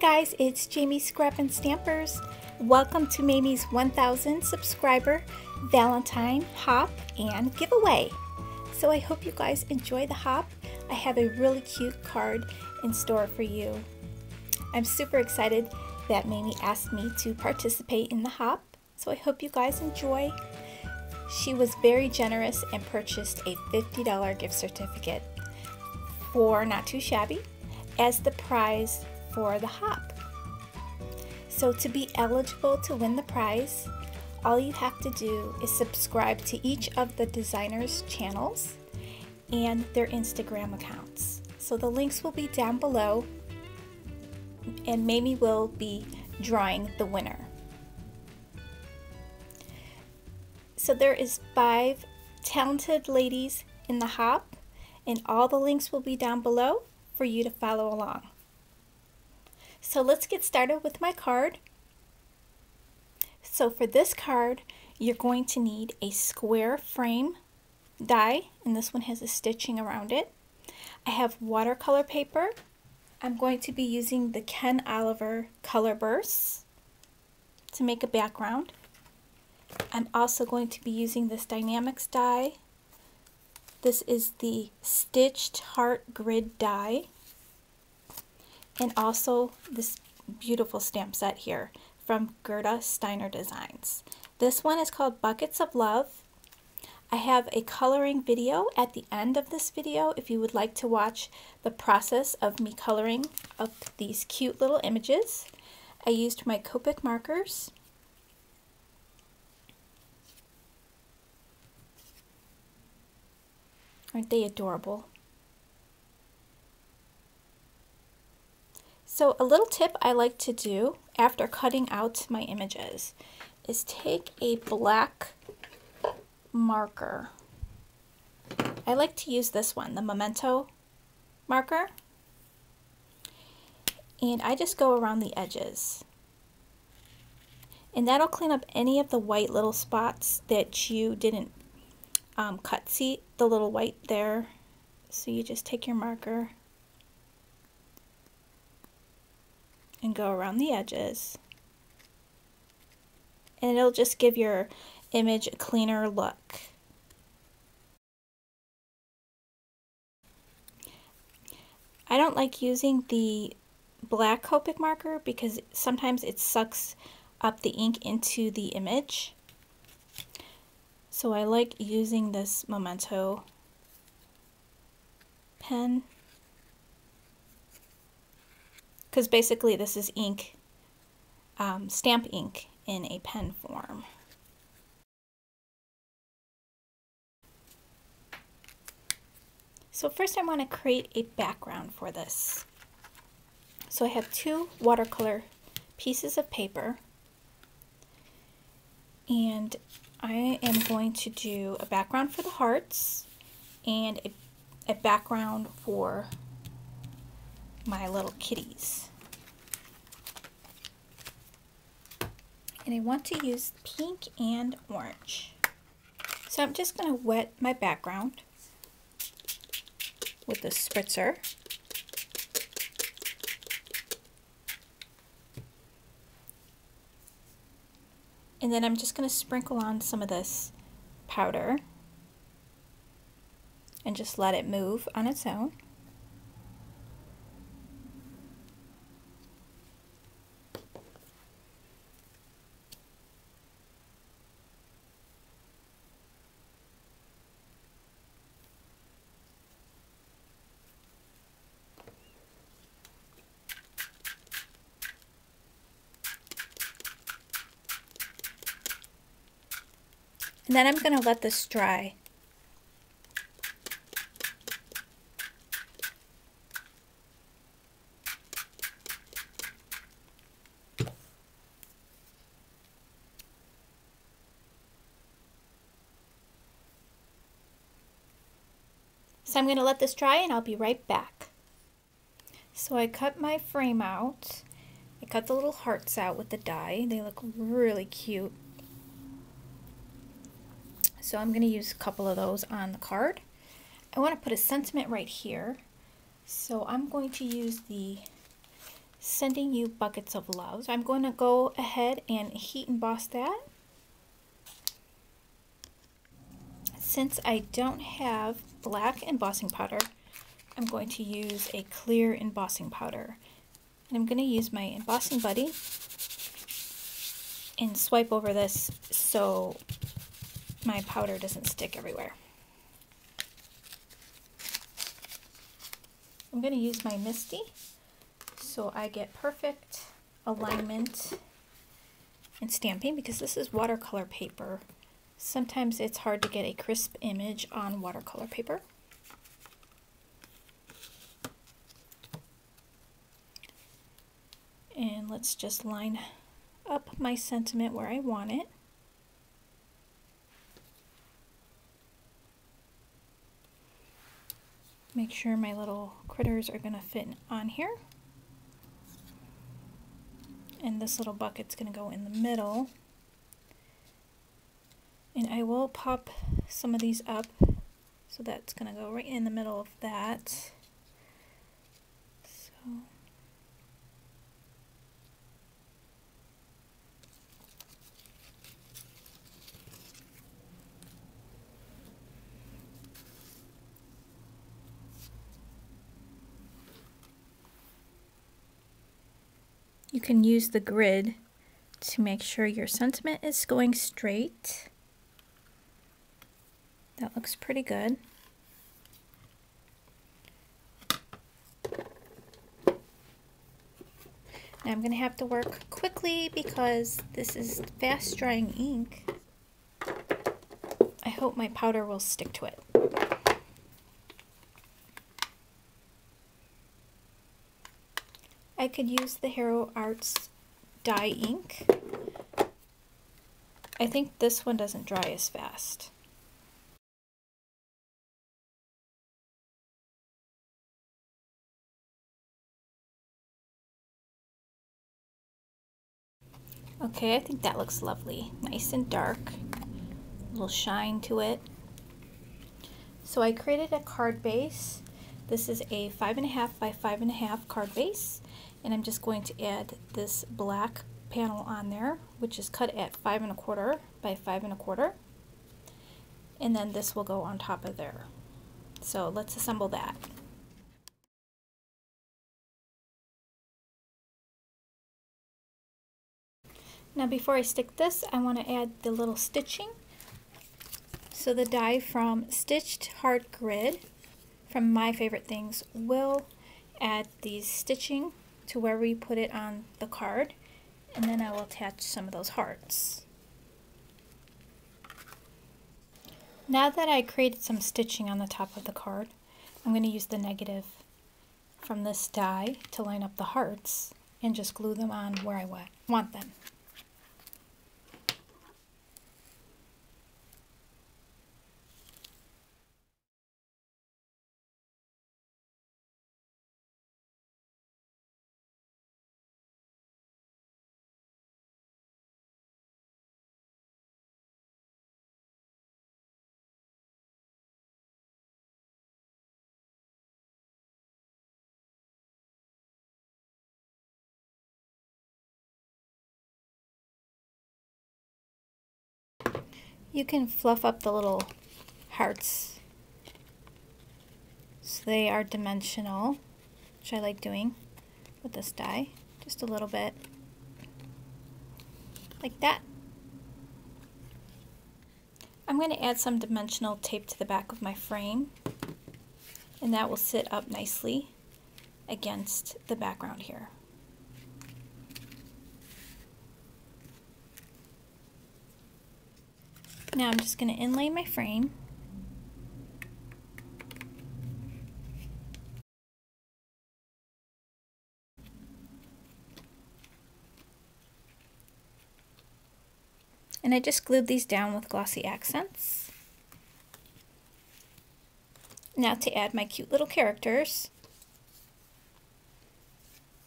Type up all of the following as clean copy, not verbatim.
guys, it's Jamie Scrappin' Stampers. Welcome to Mamie's 1000 subscriber Valentine hop and giveaway. So I hope you guys enjoy the hop. I have a really cute card in store for you. I'm super excited that Mamie asked me to participate in the hop, so I hope you guys enjoy. She was very generous and purchased a $50 gift certificate for Not Too Shabby as the prize for the hop. So to be eligible to win the prize, all you have to do is subscribe to each of the designers' channels and their Instagram accounts. So the links will be down below, and Mamie will be drawing the winner. So there is 5 talented ladies in the hop, and all the links will be down below for you to follow along. So let's get started with my card. So for this card, you're going to need a square frame die, and this one has a stitching around it. I have watercolor paper. I'm going to be using the Ken Oliver color bursts to make a background. I'm also going to be using this Dynamics die. This is the Stitched Heart Grid die. And also this beautiful stamp set here from Gerda Steiner Designs. This one is called Buckets of Love. I have a coloring video at the end of this video if you would like to watch the process of me coloring up these cute little images. I used my Copic markers. Aren't they adorable? So a little tip I like to do after cutting out my images is take a black marker. I like to use this one, the Memento marker, and I just go around the edges. And that'll clean up any of the white little spots that you didn't cut. See the little white there? So you just take your marker and go around the edges, and it'll just give your image a cleaner look. I don't like using the black Copic marker because sometimes it sucks up the ink into the image. So I like using this Memento pen, because basically this is ink, stamp ink in a pen form. So first I want to create a background for this. So I have 2 watercolor pieces of paper, and I am going to do a background for the hearts and a background for my little kitties. And I want to use pink and orange. So I'm just going to wet my background with the spritzer. And then I'm just going to sprinkle on some of this powder and just let it move on its own. And then I'm going to let this dry. So I'm going to let this dry and I'll be right back. So I cut my frame out. I cut the little hearts out with the die. They look really cute. So I'm going to use a couple of those on the card. I want to put a sentiment right here. So I'm going to use the Sending you buckets of love. So I'm going to go ahead and heat emboss that. Since I don't have black embossing powder, I'm going to use a clear embossing powder. And I'm going to use my embossing buddy and swipe over this so my powder doesn't stick everywhere. I'm going to use my Misty so I get perfect alignment and stamping, because this is watercolor paper. Sometimes it's hard to get a crisp image on watercolor paper. And let's just line up my sentiment where I want it. Make sure my little critters are going to fit on here. And this little bucket's going to go in the middle. And I will pop some of these up. So that's going to go right in the middle of that. So you can use the grid to make sure your sentiment is going straight. That looks pretty good. Now I'm going to have to work quickly because this is fast drying ink. I hope my powder will stick to it. I could use the Hero Arts dye ink. I think this one doesn't dry as fast. Okay, I think that looks lovely. Nice and dark. A little shine to it. So I created a card base. This is a 5.5 by 5.5 card base. And I'm just going to add this black panel on there, which is cut at 5.25 by 5.25. And then this will go on top of there. So let's assemble that. Now before I stick this, I want to add the little stitching. So the die from Stitched Heart Grid from My Favorite Things will add these stitching to where we put it on the card, and then I will attach some of those hearts. Now that I created some stitching on the top of the card, I'm going to use the negative from this die to line up the hearts and just glue them on where I want them. You can fluff up the little hearts so they are dimensional, which I like doing with this die. Just a little bit, like that. I'm going to add some dimensional tape to the back of my frame, and that will sit up nicely against the background here. Now I'm just going to inlay my frame. And I just glued these down with glossy accents. Now to add my cute little characters,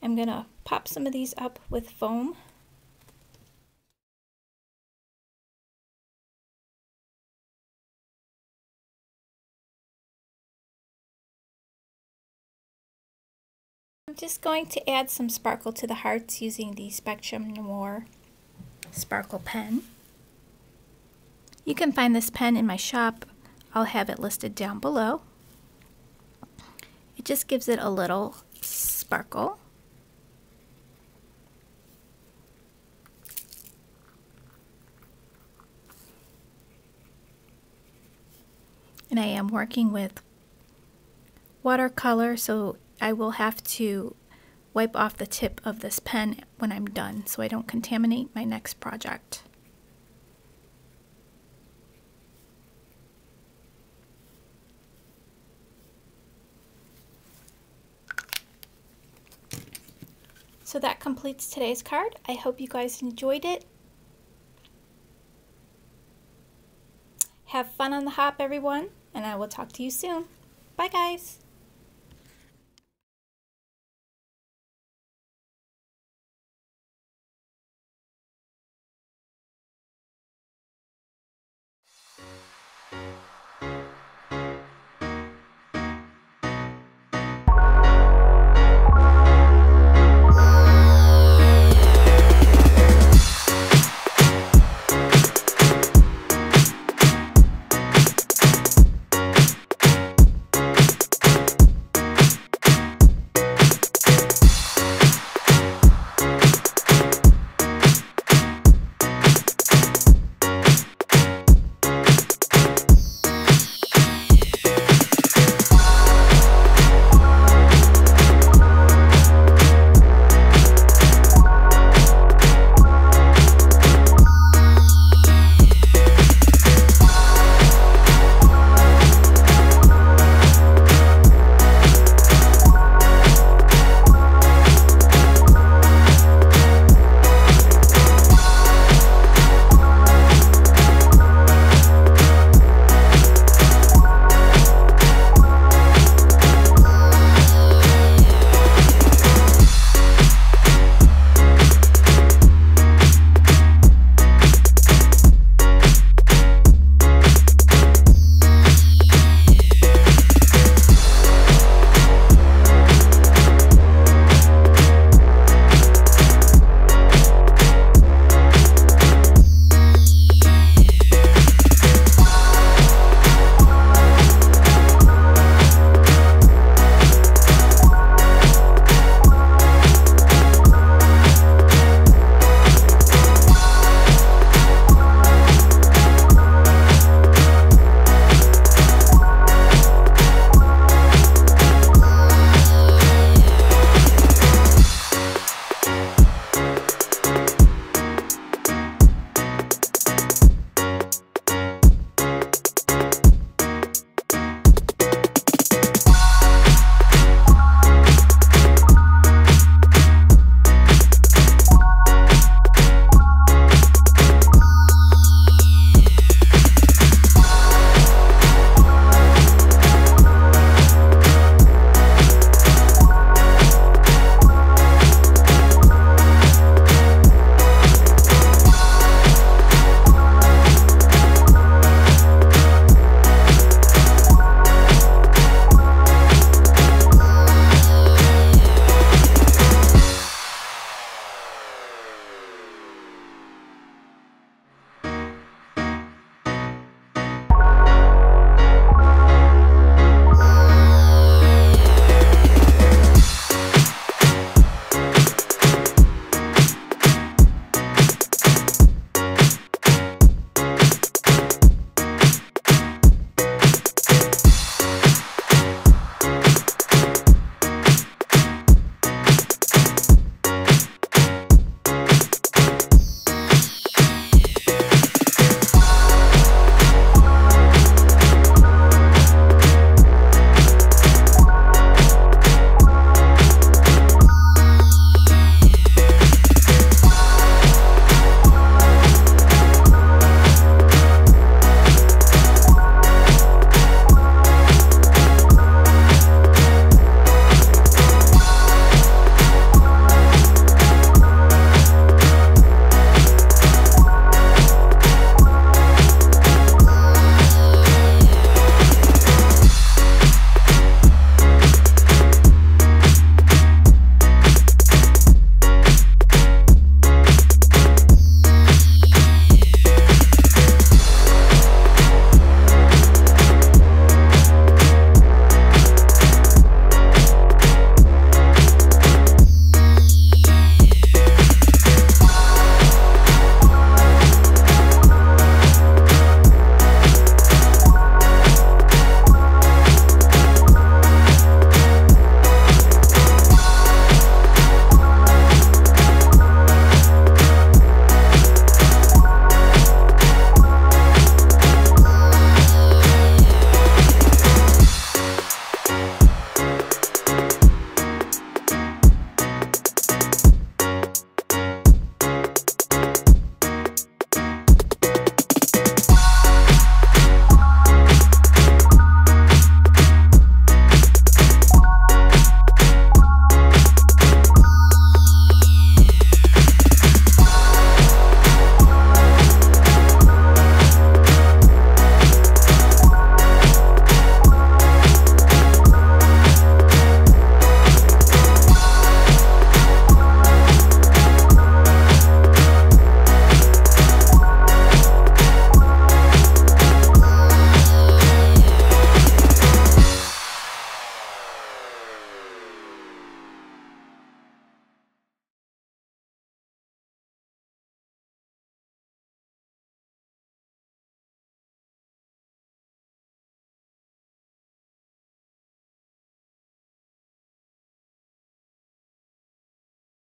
I'm going to pop some of these up with foam. I'm just going to add some sparkle to the hearts using the Spectrum Noir sparkle pen. You can find this pen in my shop. I'll have it listed down below. It just gives it a little sparkle. And I am working with watercolor, so I will have to wipe off the tip of this pen when I'm done so I don't contaminate my next project. So that completes today's card. I hope you guys enjoyed it. Have fun on the hop, everyone, and I will talk to you soon. Bye, guys.